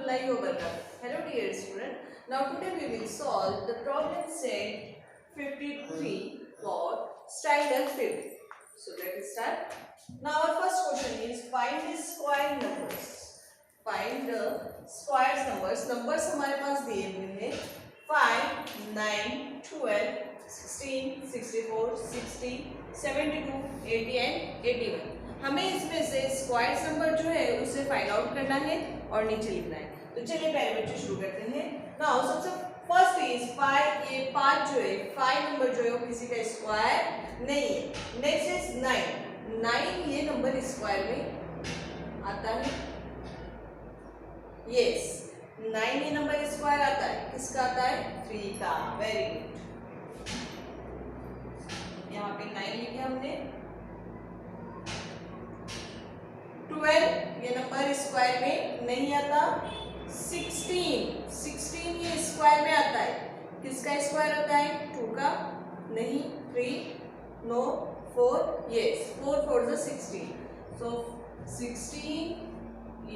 warahmatullahi wabarakatuh. Hello dear student. Now today we will solve the problem set 53 for standard 5th. So let us start. Now our first question is find the square numbers. Find the square numbers. Numbers हमारे पास दिए हुए हैं 5, 9, 12, 16, 64, 60, 72, 80 and 81. हमें इसमें से square number जो है उसे फाइंड आउट करना है और नीचे लिखना है. तो चलिए पहले बच्चे शुरू करते हैं. नाउ सबसे फर्स्ट इज 5. ये 5 जो है 5 नंबर जो है वो किसी का स्क्वायर नहीं है. Next is 9. 9 ये नंबर स्क्वायर में आता है. यस 9 ये नंबर स्क्वायर आता है. किसका आता है? 3 का. Very good. यहाँ पे 9 लिखे हमने. 12 ये नंबर स्क्वायर में नहीं आता. 16 ये स्क्वायर में आता है. किसका स्क्वायर आता है? 2 का. नहीं. 3 no. 4 yes 4 4 is 16. So 16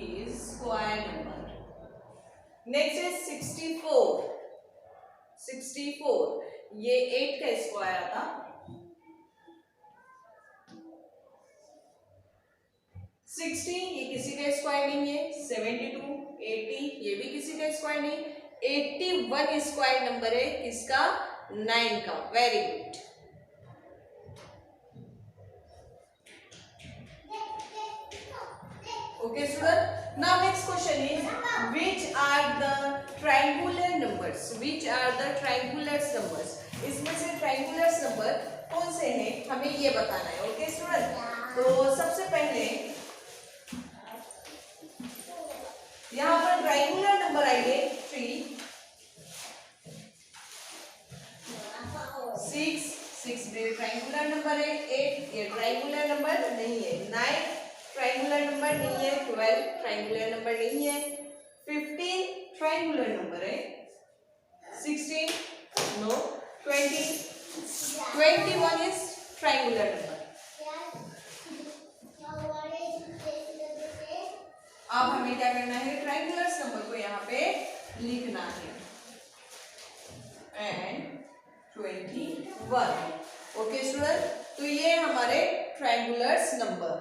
is square number. Next is 64. 64 ये 8 का स्क्वायर आता. 16 ये किसी का स्क्वायर नहीं है. 72, 80 ये भी किसी का स्क्वायर नहीं. 81 स्क्वायर नंबर है. किसका? 9 का. Very good. Okay student. Now next question is which are the triangular numbers. Which are the triangular numbers. इसमें से ट्रायंगुलर नंबर कौन से हैं हमें ये बताना है. Okay student. तो सबसे पहले यहाँ पर ट्रायंगुलर नंबर आएंगे 3, 6 भी ट्रायंगुलर नंबर है. 8 ये ट्रायंगुलर नंबर नहीं है. 9 ट्रायंगुलर नंबर नहीं है. 12 ट्रायंगुलर नंबर नहीं है. 15 ट्रायंगुलर नंबर है. 16 नो. 21 is triangular number. अब हमें क्या करना है? ट्रायंगुलर नंबर को यहाँ पे लिखना है. एंड 21. Okay student. तो ये हमारे ट्रायंगुलर नंबर.